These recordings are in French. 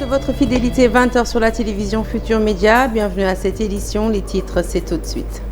de votre fidélité, 20h sur la télévision Futur Média. Bienvenue à cette édition. Les titres, c'est tout de suite.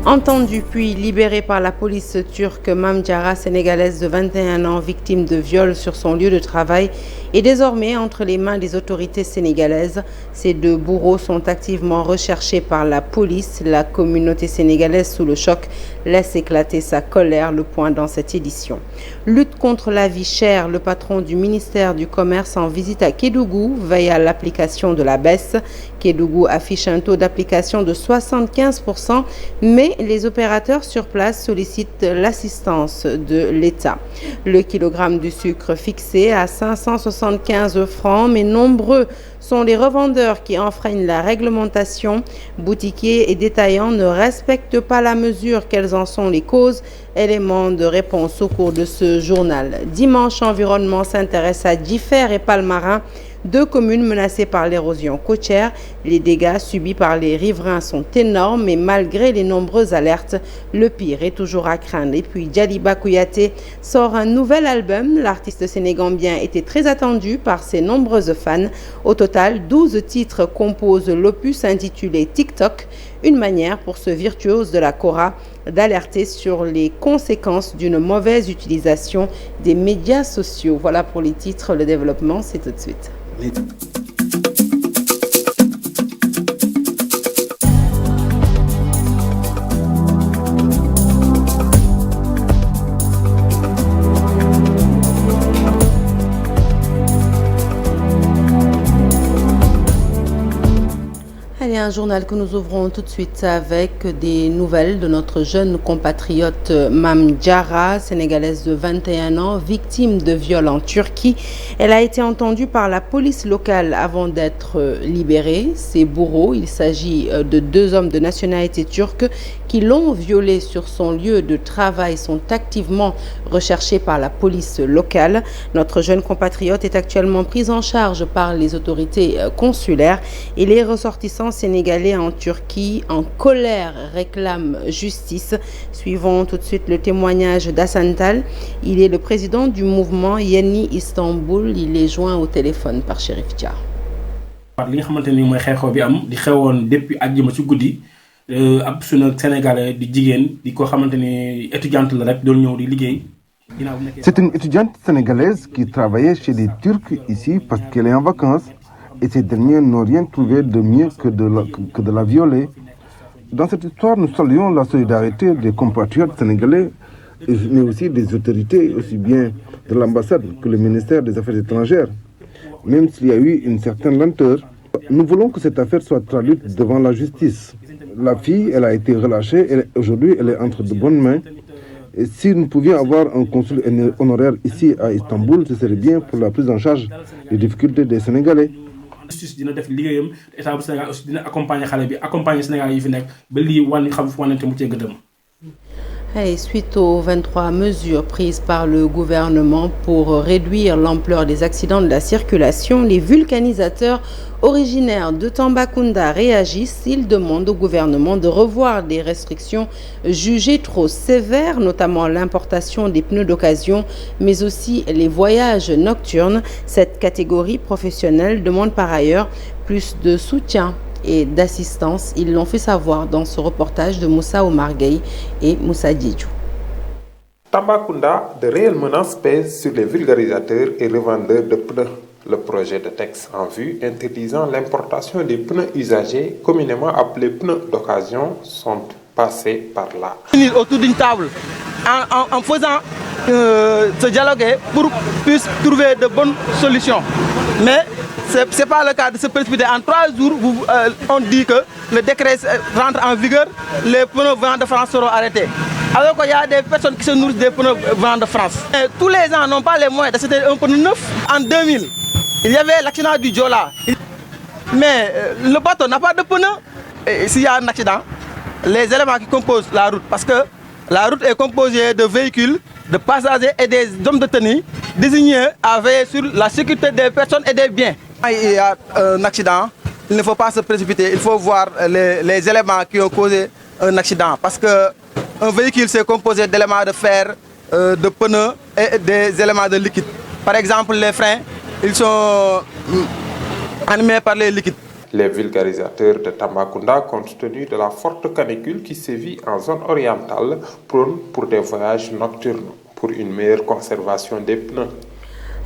Entendu puis libéré par la police turque, Mame Diarra, sénégalaise de 21 ans, victime de viol sur son lieu de travail, est désormais entre les mains des autorités sénégalaises. Ces deux bourreaux sont activement recherchés par la police. La communauté sénégalaise sous le choc laisse éclater sa colère. Le point dans cette édition. Lutte contre la vie chère. Le patron du ministère du Commerce en visite à Kédougou veille à l'application de la baisse. Kédougou affiche un taux d'application de 75%, mais les opérateurs sur place sollicitent l'assistance de l'État. Le kilogramme du sucre fixé à 575 francs, mais nombreux sont les revendeurs qui enfreignent la réglementation. Boutiquiers et détaillants ne respectent pas la mesure. Quelles en sont les causes? Éléments de réponse au cours de ce journal. Dimanche Environnement s'intéresse à Diffère et Palmarin, deux communes menacées par l'érosion côtière. Les dégâts subis par les riverains sont énormes et malgré les nombreuses alertes, le pire est toujours à craindre. Et puis Djaliba Kouyaté sort un nouvel album. L'artiste sénégambien était très attendu par ses nombreuses fans. Au total, 12 titres composent l'opus intitulé TikTok, une manière pour ce virtuose de la kora d'alerter sur les conséquences d'une mauvaise utilisation des médias sociaux. Voilà pour les titres, le développement, c'est tout de suite. Un journal que nous ouvrons tout de suite avec des nouvelles de notre jeune compatriote Mame Diarra, sénégalaise de 21 ans, victime de viol en Turquie. Elle a été entendue par la police locale avant d'être libérée. Ses bourreaux, il s'agit de deux hommes de nationalité turque qui l'ont violée sur son lieu de travail, sont activement recherchés par la police locale. Notre jeune compatriote est actuellement prise en charge par les autorités consulaires et les ressortissants sénégalais en Turquie en colère réclament justice. Suivons tout de suite le témoignage d'Hassane Tall. Il est le président du mouvement Yenni Istanbul. Il est joint au téléphone par Chérif Dia. li nga xamante ni mooy xew-xew bi am di xewoon depuis àjjuma ci guddi ab sunu sénégalais di jigéen di ko xamante ni étudiante la rek doon ñëw di liggéey. C'est une étudiante sénégalaise qui travaillait chez les Turcs ici parce qu'elle est en vacances. Et ces derniers n'ont rien trouvé de mieux que de la violer. Dans cette histoire, nous saluons la solidarité des compatriotes sénégalais, mais aussi des autorités, aussi bien de l'ambassade que le ministère des Affaires étrangères. Même s'il y a eu une certaine lenteur, nous voulons que cette affaire soit traduite devant la justice. La fille, elle a été relâchée, aujourd'hui elle est entre de bonnes mains. Et si nous pouvions avoir un consul honoraire ici à Istanbul, ce serait bien pour la prise en charge des difficultés des Sénégalais. Justice dina def liggéeyam état bu Sénégal aussi dina accompagner xale bi accompagner Sénégal yi fi nekk ba lii wàññi xam fu wàññante mu cee gëdëm. Allez, suite aux 23 mesures prises par le gouvernement pour réduire l'ampleur des accidents de la circulation, les vulcanisateurs originaires de Tambacounda réagissent. Ils demandent au gouvernement de revoir des restrictions jugées trop sévères, notamment l'importation des pneus d'occasion, mais aussi les voyages nocturnes. Cette catégorie professionnelle demande par ailleurs plus de soutien et d'assistance. Ils l'ont fait savoir dans ce reportage de Moussa Omar Gueye et Moussa Diédhiou. Tambacounda, de réelles menaces pèsent sur les vulgarisateurs et revendeurs de pneus. Le projet de texte en vue interdisant l'importation des pneus usagés, communément appelés pneus d'occasion, sont passés par là. Autour d'une table, en faisant ce dialogue pour puisse trouver de bonnes solutions. Mais ce n'est pas le cas de se précipiter. En 3 jours, on dit que le décret rentre en vigueur, les pneus venant de France seront arrêtés. Alors qu'il y a des personnes qui se nourrissent des pneus venant de France. Et tous les ans n'ont pas les moyens d'acheter un pneu neuf. En 2000, il y avait l'accident du Djola. Mais le bateau n'a pas de pneus. S'il y a un accident, les éléments qui composent la route, parce que la route est composée de véhicules, de passagers et des hommes de tenue désignés à veiller sur la sécurité des personnes et des biens. Il y a un accident, il ne faut pas se précipiter, il faut voir les éléments qui ont causé un accident. Parce qu'un véhicule c'est composé d'éléments de fer, de pneus et des éléments de liquide. Par exemple les freins, ils sont animés par les liquides. Les vulgarisateurs de Tambacounda, compte tenu de la forte canicule qui sévit en zone orientale, prônent pour des voyages nocturnes pour une meilleure conservation des pneus.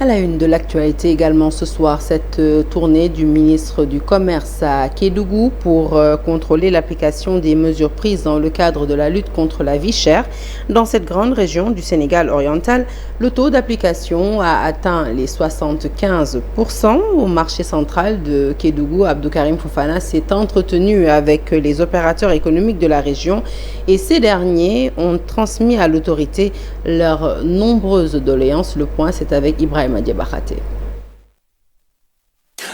À la une de l'actualité également ce soir, cette tournée du ministre du Commerce à Kédougou pour contrôler l'application des mesures prises dans le cadre de la lutte contre la vie chère. Dans cette grande région du Sénégal oriental, le taux d'application a atteint les 75%. Au marché central de Kédougou, Abdou Karim Fofana s'est entretenu avec les opérateurs économiques de la région et ces derniers ont transmis à l'autorité leurs nombreuses doléances. Le point, c'est avec Ibrahim Diabakhate.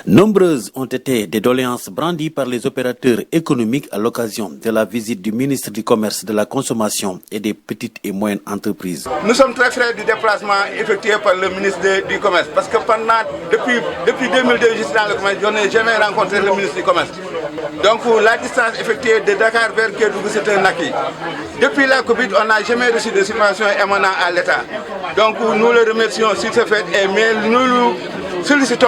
Nombreuses ont été des doléances brandies par les opérateurs économiques à l'occasion de la visite du ministre du Commerce, de la Consommation et des petites et moyennes entreprises. Nous sommes très fiers du déplacement effectué par le ministre du Commerce parce que depuis 2002, je suis dans le commerce, je n'ai jamais rencontré le ministre du Commerce. Donc la distance effectuée de Dakar vers Kédougou, c'est un acquis. Depuis la Covid, on n'a jamais reçu de subventions émanant à l'État. Donc nous le remercions sur ce fait, mais nous sollicitons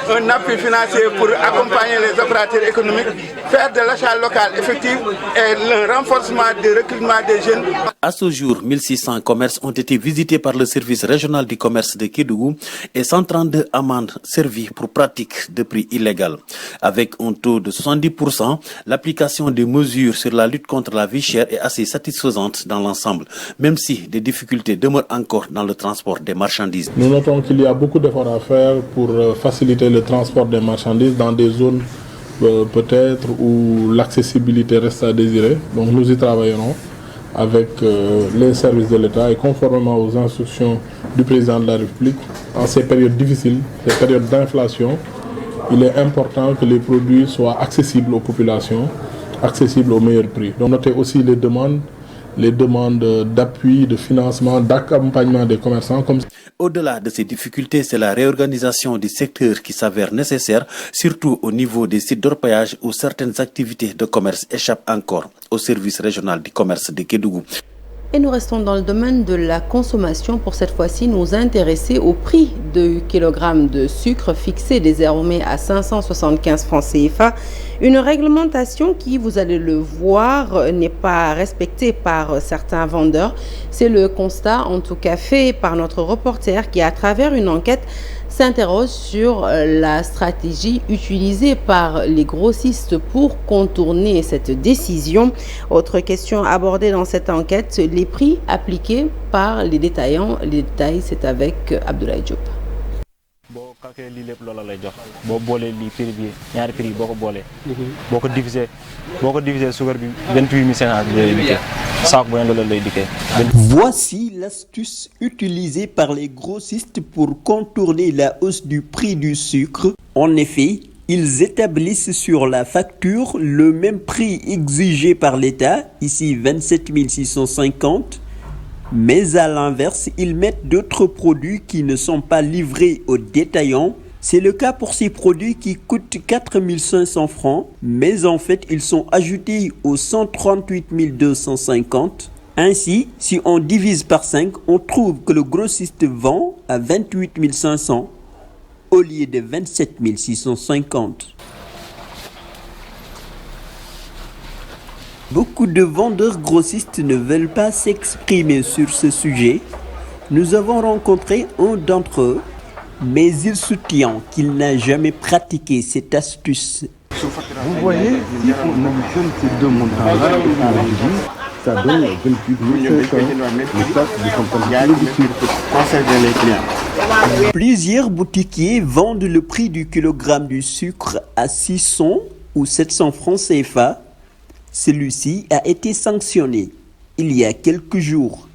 un appui financier pour accompagner les opérateurs économiques, faire de l'achat local effectif et le renforcement du recrutement des jeunes. À ce jour, 1600 commerces ont été visités par le service régional du commerce de Kédougou et 132 amendes servies pour pratiques de prix illégales. Avec un taux de 70%, l'application des mesures sur la lutte contre la vie chère est assez satisfaisante dans l'ensemble, même si des difficultés demeurent encore dans le transport des marchandises. Nous notons qu'il y a beaucoup d'efforts à faire pour faciliter le transport des marchandises dans des zones peut-être où l'accessibilité reste à désirer. Donc nous y travaillerons avec les services de l'État et conformément aux instructions du président de la République. En ces périodes difficiles, ces périodes d'inflation, il est important que les produits soient accessibles aux populations, accessibles au meilleur prix. Donc notez aussi les demandes d'appui, de financement, d'accompagnement des commerçants. Au-delà de ces difficultés, c'est la réorganisation du secteur qui s'avère nécessaire, surtout au niveau des sites d'orpaillage où certaines activités de commerce échappent encore au service régional du commerce de Kédougou. Et nous restons dans le domaine de la consommation pour cette fois-ci nous intéresser au prix de kilogramme de sucre fixé désormais à 575 francs CFA. Une réglementation qui, vous allez le voir, n'est pas respectée par certains vendeurs. C'est le constat en tout cas fait par notre reporter qui, à travers une enquête, s'interroge sur la stratégie utilisée par les grossistes pour contourner cette décision. Autre question abordée dans cette enquête, les prix appliqués par les détaillants. Les détails, c'est avec Abdoulaye Diop. Voici l'astuce utilisée par les grossistes pour contourner la hausse du prix du sucre. En effet, ils établissent sur la facture le même prix exigé par l'État, ici 27 650, mais à l'inverse, ils mettent d'autres produits qui ne sont pas livrés aux détaillants. C'est le cas pour ces produits qui coûtent 4 500 francs, mais en fait, ils sont ajoutés aux 138 250. Ainsi, si on divise par 5, on trouve que le grossiste vend à 28 500 au lieu de 27 650. Beaucoup de vendeurs grossistes ne veulent pas s'exprimer sur ce sujet. Nous avons rencontré un d'entre eux, mais il soutient qu'il n'a jamais pratiqué cette astuce. Vous voyez, si on additionne ces deux montants-là, ça donne 28 500. Le sac de 50 kg de sucre. Plusieurs boutiquiers vendent le prix du kilogramme du sucre à 600 ou 700 francs CFA. Celui-ci a été sanctionné il y a quelques jours.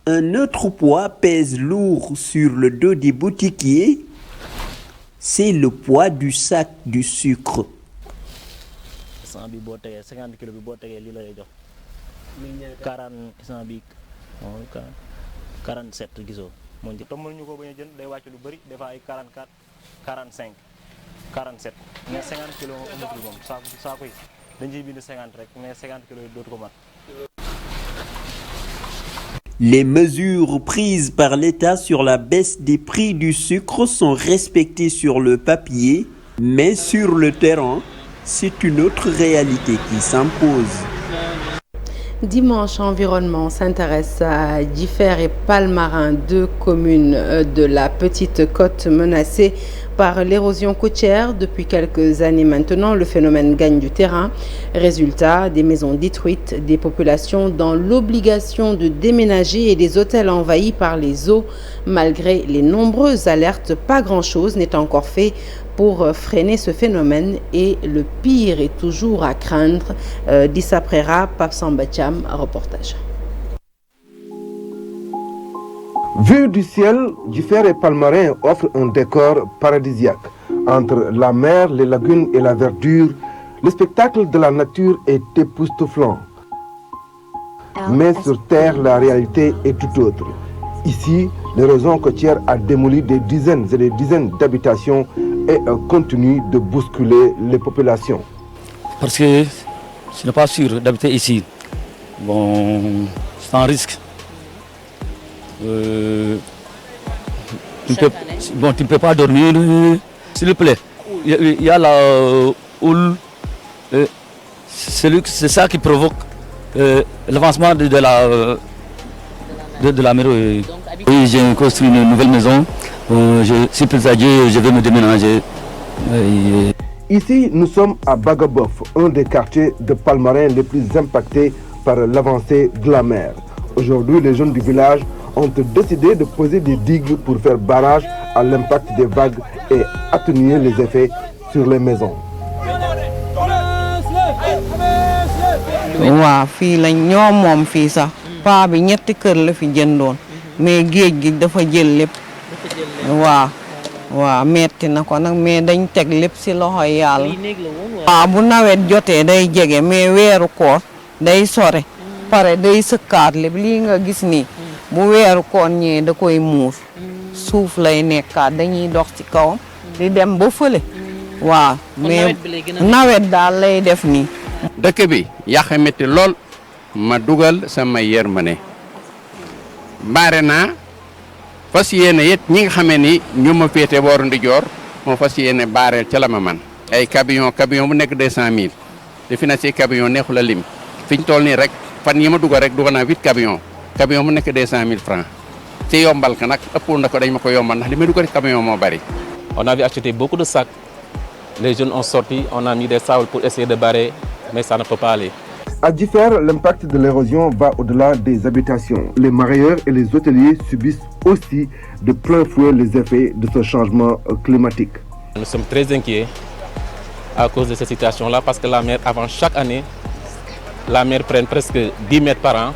Un autre poids pèse lourd sur le dos des boutiquiers, c'est le poids du sac du sucre. 47 gisoo moom ci tombal ñu ko bañ a jënd day wàcc lu bëri des fois ay 44 45 47 mais 50 kilos amatul moom saako yi dañ ciy bind 50 rek mais 50 kilos dootu ko mat. Les mesures prises par l'État sur la baisse des prix du sucre sont respectées sur le papier, mais sur le terrain, c'est une autre réalité qui s'impose. Dimanche Environnement s'intéresse à Djifer et Palmarin, deux communes de la Petite Côte menacées par l'érosion côtière. Depuis quelques années maintenant, le phénomène gagne du terrain. Résultat, des maisons détruites, des populations dans l'obligation de déménager et des hôtels envahis par les eaux. Malgré les nombreuses alertes, pas grand-chose n'est encore fait pour freiner ce phénomène et le pire est toujours à craindre. Dissa Prera, Pape Samba Thiam, reportage. Vue du ciel, Djifer et Palmarin offrent un décor paradisiaque. Entre la mer, les lagunes et la verdure, le spectacle de la nature est époustouflant. Mais sur terre, la réalité est tout autre. Ici, l'érosion côtière a démoli des dizaines et des dizaines d'habitations et continue de bousculer les populations. Parce que ce n'est pas sûr d'habiter ici. Bon, c'est un risque. Tu ne peux pas dormir, s'il vous plaît. Il y a la houle. C'est ça qui provoque l'avancement de la mer. Oui, j'ai construit une nouvelle maison. Si plus à Dieu, je vais me déménager. Ici, nous sommes à Bagabof, un des quartiers de Palmarin les plus impactés par l'avancée de la mer. Aujourd'hui, les jeunes du village ont décidé de poser des digues pour faire barrage à l'impact des vagues et atténuer les effets sur les maisons. waaw fii la ñoom moom fii sax paa bi ñetti kër la fi jëndoon mais géej gi dafa jël lépp waaw metti na ko nag mais dañ teg lépp ci loxoy yàlla waaw bu nawet jotee day jege mais weeru koor day sore pare day sëkkaat lépp lii nga gis nii bu weeru koor ñëwee da koy muur suuf lay nekkaat dañuy dox ci kawam di dem ba fële waaw mais nawet daal lay def nii dëkk bi yàq metti lool ma dugal sama yërmande baare naa fas yéene it ñi nga xamee ni ñu ma féete booru ndijoor moo fas yéene baareel ca la ma man ay camion bu nekk 200 000 te financé camion neexul a lim fi ñu toll nii rek fan yi ma dugal rek dugal naa 8 camion bu nekk 200 000 francs ci yombal ka nag ëppul na ko dañ ma ko yombal ndax li may dugal camion moo bari. On avait acheté beaucoup de sacs. Les jeunes ont sorti, on a mis des sables pour essayer de barrer, mais ça ne peut pas aller. À Djifer, l'impact de l'érosion va au-delà des habitations. Les mareyeurs et les hôteliers subissent aussi de plein fouet les effets de ce changement climatique. Nous sommes très inquiets à cause de cette situation-là parce que la mer, avant chaque année, la mer prend presque 10 mètres par an.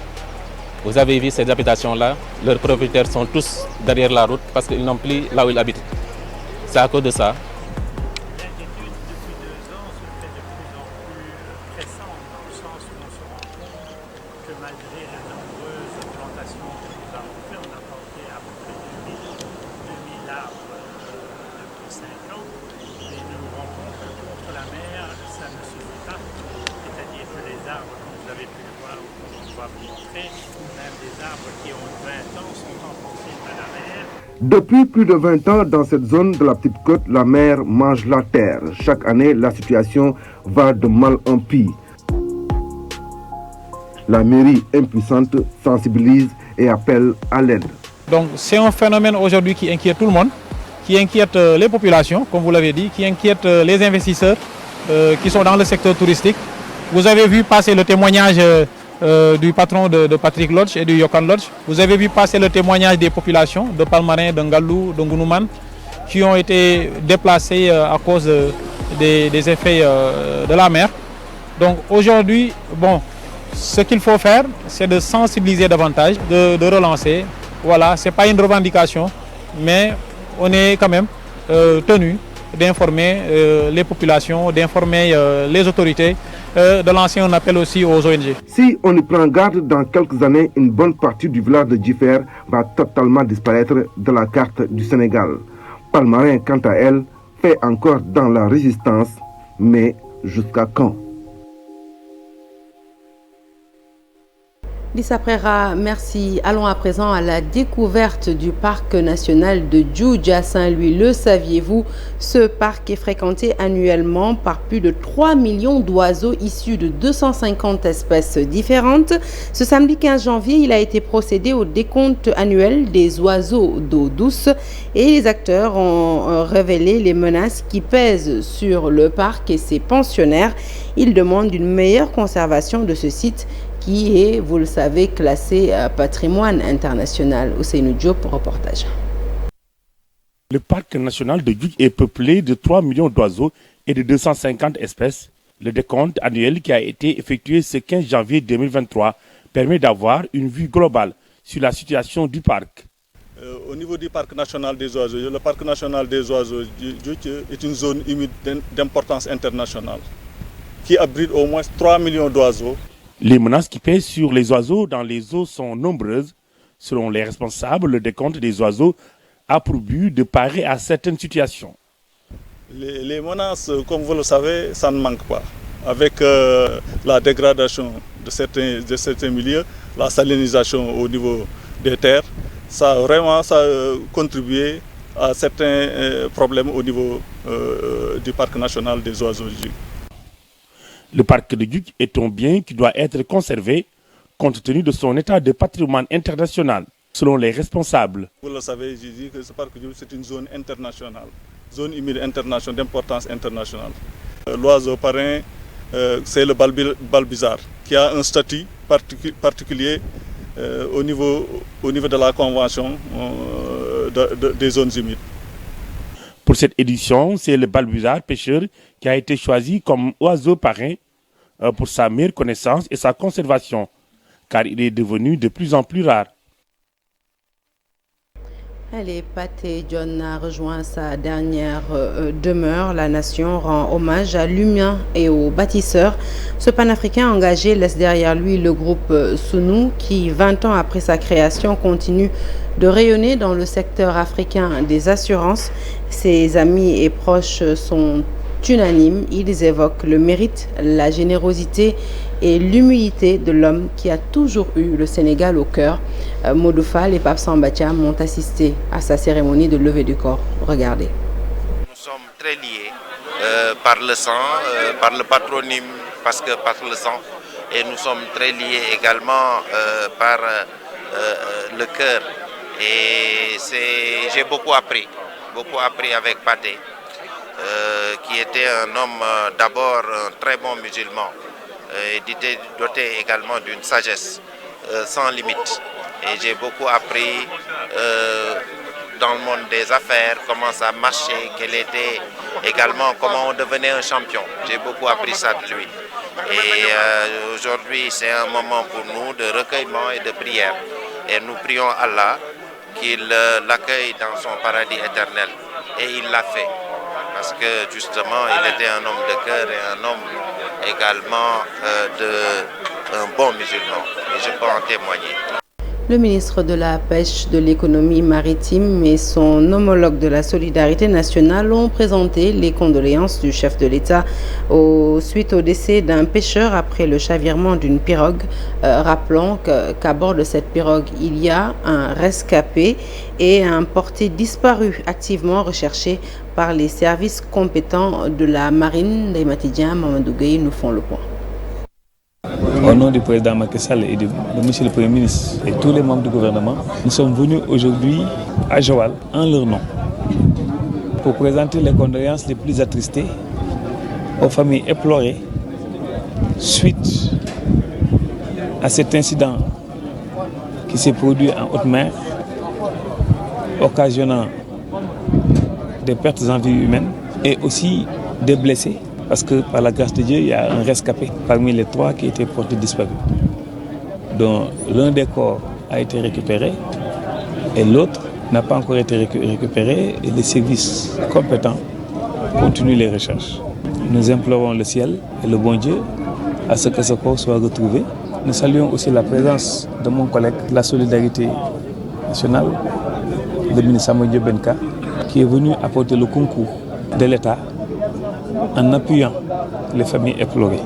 Vous avez vu ces habitations-là, leurs propriétaires sont tous derrière la route parce qu'ils n'ont plus là où ils habitent. C'est à cause de ça. Depuis plus de 20 ans, dans cette zone de la Petite Côte, la mer mange la terre. Chaque année, la situation va de mal en pis. La mairie impuissante sensibilise et appelle à l'aide. Donc c'est un phénomène aujourd'hui qui inquiète tout le monde, qui inquiète les populations, comme vous l'avez dit, qui inquiète les investisseurs qui sont dans le secteur touristique. Vous avez vu passer le témoignage du patron de Patrick Lodge et du Yokan Lodge. Vous avez vu passer le témoignage des populations de Palmarin, de Ngalou, de Ngounoumane, qui ont été déplacés à cause des effets de la mer. Donc aujourd'hui, bon, ce qu'il faut faire, c'est de sensibiliser davantage, de relancer. Voilà, ce n'est pas une revendication, mais on est quand même tenu d'informer les populations, d'informer les autorités, de lancer un appel aussi aux ONG. Si on y prend garde, dans quelques années, une bonne partie du village de Djifer va totalement disparaître de la carte du Sénégal. Palmarin, quant à elle, fait encore dans la résistance, mais jusqu'à quand? Lisa Prera, merci. Allons à présent à la découverte du parc national de Djoudja Saint-Louis. Le saviez-vous? Ce parc est fréquenté annuellement par plus de 3 millions d'oiseaux issus de 250 espèces différentes. Ce samedi 15 janvier, il a été procédé au décompte annuel des oiseaux d'eau douce et les acteurs ont révélé les menaces qui pèsent sur le parc et ses pensionnaires. Ils demandent une meilleure conservation de ce site qui est, vous le savez, classé patrimoine international. Ousseynou Diop, reportage. Le parc national de Djoudj est peuplé de 3 millions d'oiseaux et de 250 espèces. Le décompte annuel qui a été effectué ce 15 janvier 2023 permet d'avoir une vue globale sur la situation du parc. Au niveau du parc national des oiseaux, le parc national des oiseaux Djoudj est une zone humide d'importance internationale qui abrite au moins 3 millions d'oiseaux. Les menaces qui pèsent sur les oiseaux dans les eaux sont nombreuses. Selon les responsables, le décompte des oiseaux a pour but de parer à certaines situations. Les menaces, comme vous le savez, ça ne manque pas. Avec la dégradation de certains milieux, la salinisation au niveau des terres, ça a vraiment contribué à certains problèmes au niveau du parc national des oiseaux. Le parc de Djoudj est un bien qui doit être conservé compte tenu de son état de patrimoine international, selon les responsables. Vous le savez, je dis que ce parc de Djoudj c'est une zone internationale, zone humide internationale d'importance internationale. L'oiseau parrain, c'est le balbizarre, qui a un statut particulier au niveau de la convention des zones humides. Pour cette édition, c'est le balbuzard pêcheur qui a été choisi comme oiseau parrain pour sa meilleure connaissance et sa conservation, car il est devenu de plus en plus rare. Allez, Pathé John a rejoint sa dernière demeure. La nation rend hommage à l'humain et aux bâtisseurs. Ce panafricain engagé laisse derrière lui le groupe Sounou qui, 20 ans après sa création, continue de rayonner dans le secteur africain des assurances. Ses amis et proches sont unanimes. Ils évoquent le mérite, la générosité et l'humilité de l'homme qui a toujours eu le Sénégal au cœur. Modou Fall et Pape Samba Thiam ont assisté à sa cérémonie de levée du corps. Regardez. Nous sommes très liés par le sang, par le patronyme, parce que par le sang. Et nous sommes très liés également par le cœur. Et j'ai beaucoup appris avec Pathé. Qui était un homme d'abord un très bon musulman et doté également d'une sagesse sans limite. Et j'ai beaucoup appris dans le monde des affaires, comment ça marchait, quel était également comment on devenait un champion. J'ai beaucoup appris ça de lui. Et aujourd'hui, c'est un moment pour nous de recueillement et de prière. Et nous prions Allah qu'il l'accueille dans son paradis éternel. Et il l'a fait. Parce que justement, il était un homme de cœur et un homme également un bon musulman. Et je peux en témoigner. Le ministre de la Pêche, de l'économie maritime et son homologue de la solidarité nationale ont présenté les condoléances du chef de l'État suite au décès d'un pêcheur après le chavirement d'une pirogue. Rappelons qu'à bord de cette pirogue, il y a un rescapé et un porté disparu activement recherché par les services compétents de la marine. Les Matidien, Mamadou Gueye nous font le point. Au nom du président Macky Sall et de monsieur le Premier ministre et tous les membres du gouvernement, nous sommes venus aujourd'hui à Joal en leur nom pour présenter les condoléances les plus attristées aux familles éplorées suite à cet incident qui s'est produit en haute mer, occasionnant des pertes en vie humaine et aussi des blessés. Parce que par la grâce de Dieu, il y a un rescapé parmi les 3 qui étaient portés disparus. Donc l'un des corps a été récupéré et l'autre n'a pas encore été récupéré et les services compétents continuent les recherches. Nous implorons le ciel et le bon Dieu à ce que ce corps soit retrouvé. Nous saluons aussi la présence de mon collègue de la solidarité nationale, le ministre Samuel Benka, qui est venu apporter le concours de l'État en appuyant les familles éplorées.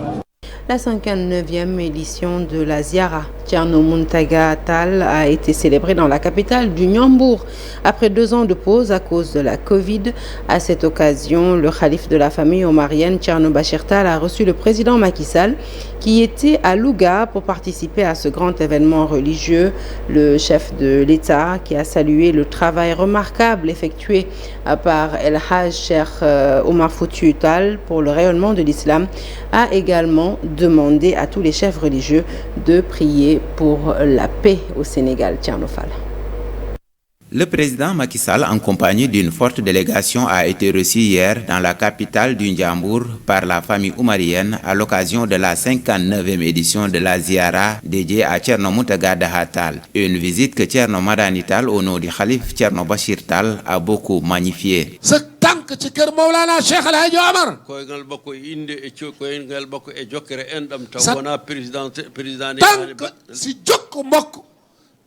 La 59e édition de la Ziara Thierno Mountaga Tall a été célébrée dans la capitale du Niambour. Après 2 ans de pause à cause de la Covid, à cette occasion, le khalife de la famille omarienne Thierno Bachir Tall a reçu le président Macky Sall qui était à Louga pour participer à ce grand événement religieux. Le chef de l'État qui a salué le travail remarquable effectué par El Hajj Cheikh Omar Foutiyou Tall pour le rayonnement de l'islam a également demandé à tous les chefs religieux de prier pour la paix au Sénégal. Thierno Fall. Le président Macky Sall, en compagnie d'une forte délégation, a été reçu hier dans la capitale du Ndiambour par la famille oumarienne à l'occasion de la 59e édition de la Ziara dédiée à Thierno Mountaga Daha Tall. Une visite que Thierno Madani Tall, au nom du khalife Thierno Bachir Tall, a beaucoup magnifiée. tànk ci kër Mawlana Cheikh El Hadji Omar koyngal makko inde e koyngal makko e jokkere enɗam taw wona président tànk si jokko mbokk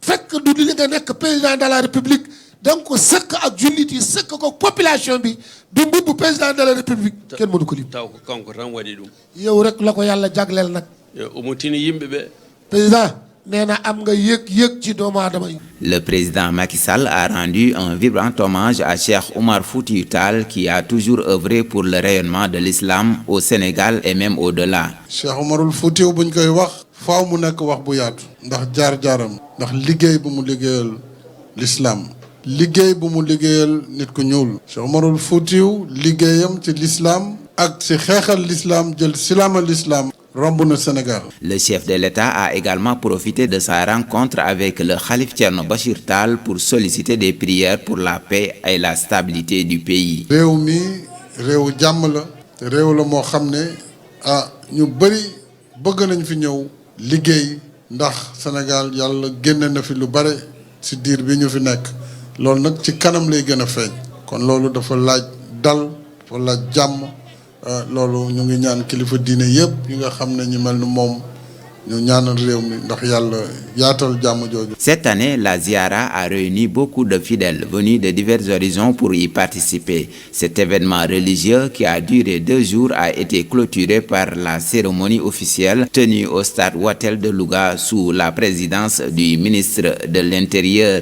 fekk du li nga nekk président de la république donc sëkk ak jullit yi sëkk ko population bi du mbubb président de la république kenn mënu ko lim taw ko kanko tan waɗi ɗum yow rek la ko yàlla jagleel nag omo tini yimɓe ɓe président am nga yëg ci doomu aadama yi. Le président Macky Sall a rendu un vibrant hommage à Cheikh Omar Foutiyou Tall qui a toujours œuvré pour le rayonnement de l'islam au Sénégal et même au-delà. Cheikh Omarul Foutiyou buñ koy wax faaw mu nekk wax bu yaatu ndax jaar-jaaram ndax liggéey bu mu liggéeyal l'islam liggéey bu mu liggéeyal nit ku ñuul. Cheikh Omarul Foutiyou liggéeyam ci l'islam ak ci xeexal l'islam jël silaamal l'islam Sénégal. Le chef de l'État a également profité de sa rencontre avec le khalife Thierno Bachir Tall pour solliciter des prières pour la paix et la stabilité du pays. réew mi réew jàmm la te réew la moo xam ne ñu bëri bëgg nañ fi ñëw liggéey ndax Sénégal yàlla génne na fi lu bare ci diir bi ñu fi nekk loolu nag ci kanam lay gën a feeñ kon loolu dafa laaj dal dafa laaj jàmm. loolu ñu ngi ñaan kilifa diine yépp ñi nga xam ne ñu mel ni moom ñu ñaanal réew mi ndax yàlla yaatal jàmm jooju. Cette année, la Ziara a réuni beaucoup de fidèles venus de divers horizons pour y participer. Cet événement religieux qui a duré 2 jours a été clôturé par la cérémonie officielle tenue au stade Ouattel de Louga sous la présidence du ministre de l'Intérieur.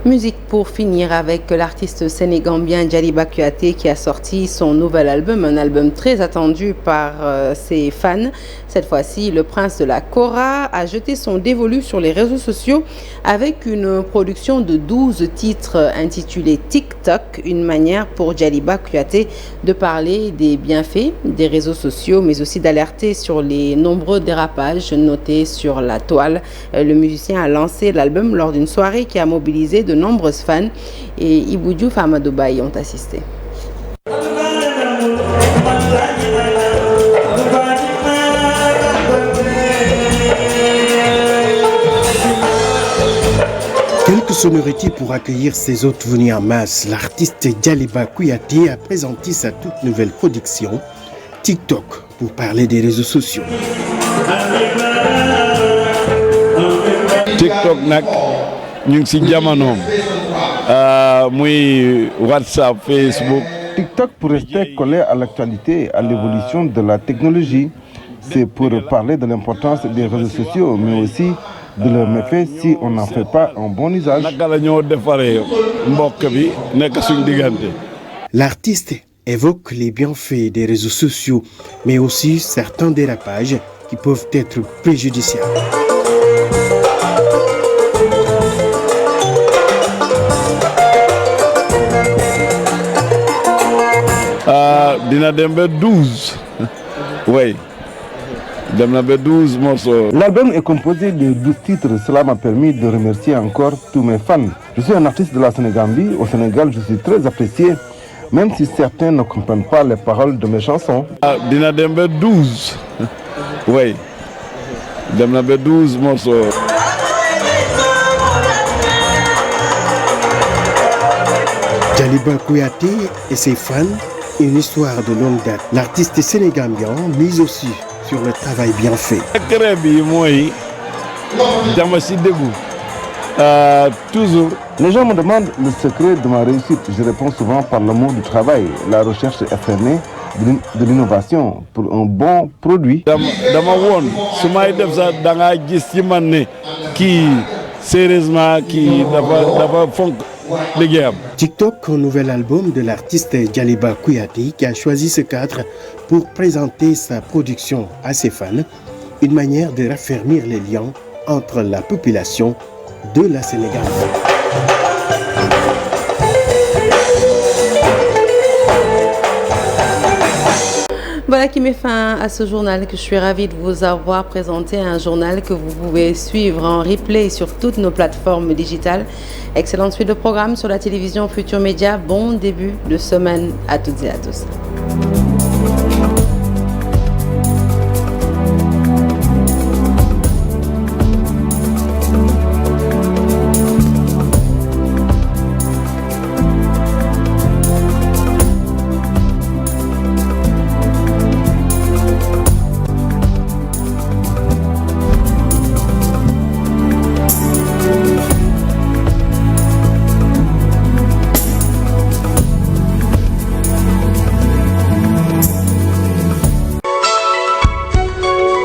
Musique pour finir avec l'artiste sénégambien Djaliba Kouyaté qui a sorti son nouvel album, un album très attendu par ses fans. Cette fois-ci, le prince de la Kora a jeté son dévolu sur les réseaux sociaux avec une production de 12 titres intitulés TikTok, une manière pour Djaliba Kouyaté de parler des bienfaits des réseaux sociaux, mais aussi d'alerter sur les nombreux dérapages notés sur la toile. Le musicien a lancé l'album lors d'une soirée qui a mobilisé de nombreuses fans et Ibou Diouf et Amadou Baye ont assisté. Quelques sonorités pour accueillir ses hôtes venus en masse. L'artiste Djaliba Kouyaté a présenté sa toute nouvelle production, TikTok, pour parler des réseaux sociaux. TikTok nak ñu ngi ci jamonoom muy WhatsApp, Facebook. TikTok pour rester collé à l'actualité et à l'évolution de la technologie. C'est pour parler de l'importance des réseaux sociaux, mais aussi de leurs méfaits si on n'en fait pas un bon usage. L'artiste évoque les bienfaits des réseaux sociaux, mais aussi certains dérapages qui peuvent être préjudiciables. Dina dem ba 12. Oui. L'album est composé de 12 titres. Cela m'a permis de remercier encore tous mes fans. Je suis un artiste de la Sénégambie. Au Sénégal, je suis très apprécié, même si certains ne comprennent pas les paroles de mes chansons. Dina dem ba 12. Oui. Dem na ba 12 morceaux. Djaliba Kouyaté et ses fans, une histoire de longue date. L'artiste sénégambien mise aussi sur le travail bien fait. Secret bi mooy jàmm ci déggu toujours. Les gens me demandent le secret de ma réussite. Je réponds souvent par l'amour du travail, la recherche effrénée de l'innovation pour un bon produit. Dama won su may def sax da nga gis ci man ne kii sérieusement kii dafa fonk liggéeyam. TikTok, un nouvel album de l'artiste Djaliba Kouyaté qui a choisi ce cadre pour présenter sa production à ses fans, une manière de raffermir les liens entre la population de la Sénégal. Voilà qui met fin à ce journal que je suis ravie de vous avoir présenté, un journal que vous pouvez suivre en replay sur toutes nos plateformes digitales. Excellente suite de programmes sur la télévision Futur Média. Bon début de semaine à toutes et à tous.